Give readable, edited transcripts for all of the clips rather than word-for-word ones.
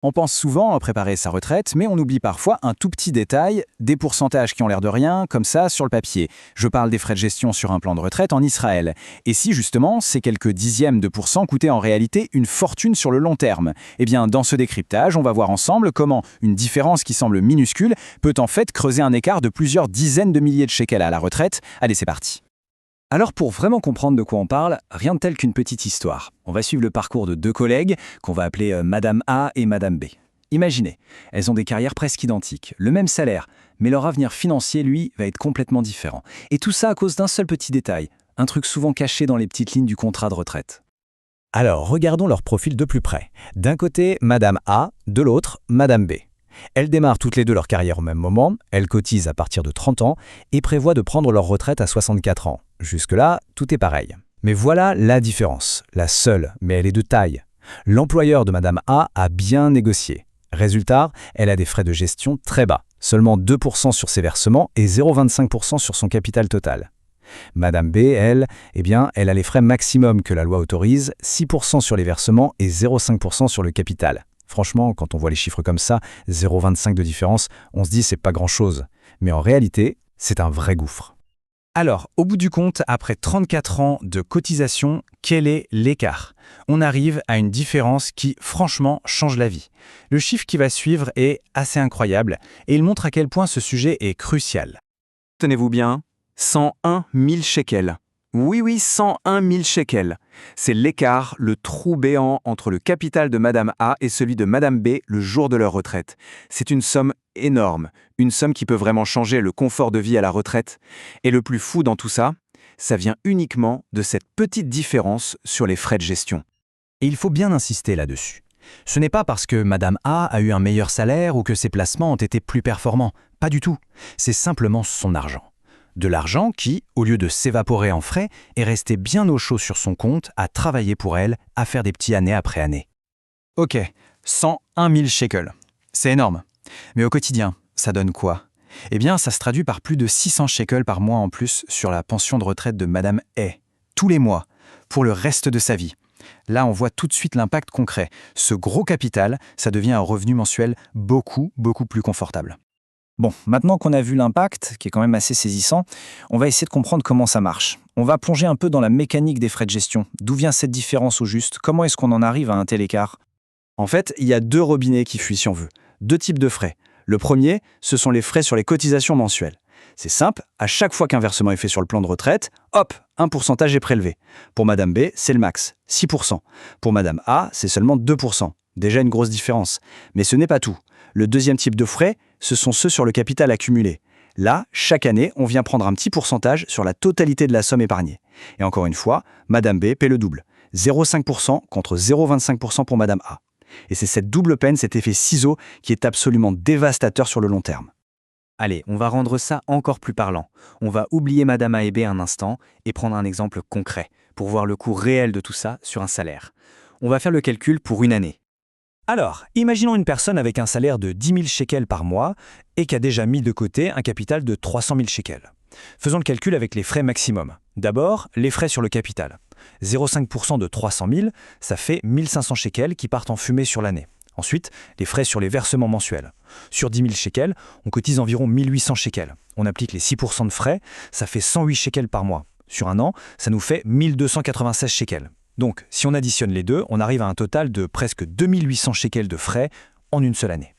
On pense souvent à préparer sa retraite, mais on oublie parfois un tout petit détail, des pourcentages qui ont l'air de rien, comme ça, sur le papier. Je parle des frais de gestion sur un plan de retraite en Israël. Et si justement, ces quelques dixièmes de pourcent coûtaient en réalité une fortune sur le long terme? Eh bien, dans ce décryptage, on va voir ensemble comment une différence qui semble minuscule peut en fait creuser un écart de plusieurs dizaines de milliers de shekels à la retraite. Allez, c'est parti. Alors pour vraiment comprendre de quoi on parle, rien de tel qu'une petite histoire. On va suivre le parcours de deux collègues qu'on va appeler Madame A et Madame B. Imaginez, elles ont des carrières presque identiques, le même salaire, mais leur avenir financier, lui, va être complètement différent. Et tout ça à cause d'un seul petit détail, un truc souvent caché dans les petites lignes du contrat de retraite. Alors, regardons leur profil de plus près. D'un côté, Madame A, de l'autre, Madame B. Elles démarrent toutes les deux leur carrière au même moment, elles cotisent à partir de 30 ans et prévoient de prendre leur retraite à 64 ans. Jusque-là, tout est pareil. Mais voilà la différence, la seule, mais elle est de taille. L'employeur de Madame A a bien négocié. Résultat, elle a des frais de gestion très bas, seulement 2% sur ses versements et 0,25% sur son capital total. Madame B, elle, elle a les frais maximum que la loi autorise, 6% sur les versements et 0,5% sur le capital. Franchement, quand on voit les chiffres comme ça, 0,25 de différence, on se dit c'est pas grand-chose. Mais en réalité, c'est un vrai gouffre. Alors, au bout du compte, après 34 ans de cotisation, quel est l'écart? On arrive à une différence qui, franchement, change la vie. Le chiffre qui va suivre est assez incroyable et il montre à quel point ce sujet est crucial. Tenez-vous bien, 101 000 shekels. Oui, 101 000 shekels. C'est l'écart, le trou béant entre le capital de Madame A et celui de Madame B le jour de leur retraite. C'est une somme énorme, une somme qui peut vraiment changer le confort de vie à la retraite. Et le plus fou dans tout ça, ça vient uniquement de cette petite différence sur les frais de gestion. Et il faut bien insister là-dessus. Ce n'est pas parce que Madame A a eu un meilleur salaire ou que ses placements ont été plus performants. Pas du tout. C'est simplement son argent. De l'argent qui, au lieu de s'évaporer en frais, est resté bien au chaud sur son compte, à travailler pour elle, à faire des petits année après année. Ok, 101 000 shekels. C'est énorme. Mais au quotidien, ça donne quoi? Eh bien, ça se traduit par plus de 600 shekels par mois en plus sur la pension de retraite de Madame A. Tous les mois, pour le reste de sa vie. Là, on voit tout de suite l'impact concret. Ce gros capital, ça devient un revenu mensuel beaucoup plus confortable. Bon, maintenant qu'on a vu l'impact, qui est quand même assez saisissant, on va essayer de comprendre comment ça marche. On va plonger un peu dans la mécanique des frais de gestion. D'où vient cette différence au juste? Comment est-ce qu'on en arrive à un tel écart? En fait, il y a deux robinets qui fuient si on veut. Deux types de frais. Le premier, ce sont les frais sur les cotisations mensuelles. C'est simple, à chaque fois qu'un versement est fait sur le plan de retraite, hop, un pourcentage est prélevé. Pour Madame B, c'est le max, 6%. Pour Madame A, c'est seulement 2%. Déjà une grosse différence. Mais ce n'est pas tout. Le deuxième type de frais, ce sont ceux sur le capital accumulé. Là, chaque année, on vient prendre un petit pourcentage sur la totalité de la somme épargnée. Et encore une fois, Madame B paie le double. 0,5% contre 0,25% pour Madame A. Et c'est cette double peine, cet effet ciseau, qui est absolument dévastateur sur le long terme. Allez, on va rendre ça encore plus parlant. On va oublier Madame A et B un instant et prendre un exemple concret pour voir le coût réel de tout ça sur un salaire. On va faire le calcul pour une année. Alors, imaginons une personne avec un salaire de 10 000 shekels par mois et qui a déjà mis de côté un capital de 300 000 shekels. Faisons le calcul avec les frais maximum. D'abord, les frais sur le capital. 0,5% de 300 000, ça fait 1 500 shekels qui partent en fumée sur l'année. Ensuite, les frais sur les versements mensuels. Sur 10 000 shekels, on cotise environ 1 800 shekels. On applique les 6% de frais, ça fait 108 shekels par mois. Sur un an, ça nous fait 1 296 shekels. Donc, si on additionne les deux, on arrive à un total de presque 2 800 shekels de frais en une seule année.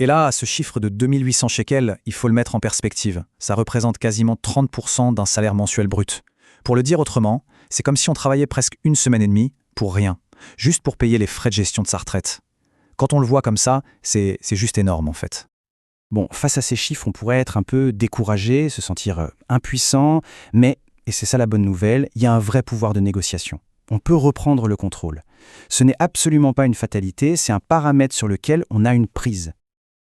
Et là, ce chiffre de 2 800 shekels, il faut le mettre en perspective. Ça représente quasiment 30% d'un salaire mensuel brut. Pour le dire autrement, c'est comme si on travaillait presque une semaine et demie pour rien, juste pour payer les frais de gestion de sa retraite. Quand on le voit comme ça, c'est juste énorme en fait. Bon, face à ces chiffres, on pourrait être un peu découragé, se sentir impuissant, mais, et c'est ça la bonne nouvelle, il y a un vrai pouvoir de négociation. On peut reprendre le contrôle. Ce n'est absolument pas une fatalité, c'est un paramètre sur lequel on a une prise.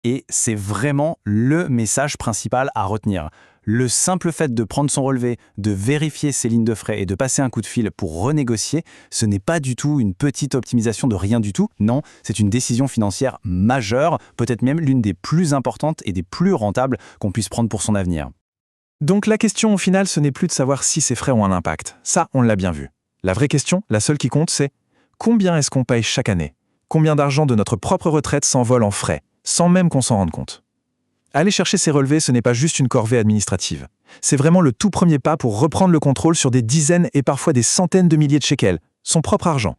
Et c'est vraiment le message principal à retenir. Le simple fait de prendre son relevé, de vérifier ses lignes de frais et de passer un coup de fil pour renégocier, ce n'est pas du tout une petite optimisation de rien du tout. Non, c'est une décision financière majeure, peut-être même l'une des plus importantes et des plus rentables qu'on puisse prendre pour son avenir. Donc la question au final, ce n'est plus de savoir si ces frais ont un impact. Ça, on l'a bien vu. La vraie question, la seule qui compte, c'est combien est-ce qu'on paye chaque année? combien d'argent de notre propre retraite s'envole en frais, sans même qu'on s'en rende compte. Aller chercher ces relevés, ce n'est pas juste une corvée administrative. C'est vraiment le tout premier pas pour reprendre le contrôle sur des dizaines et parfois des centaines de milliers de shekels, son propre argent.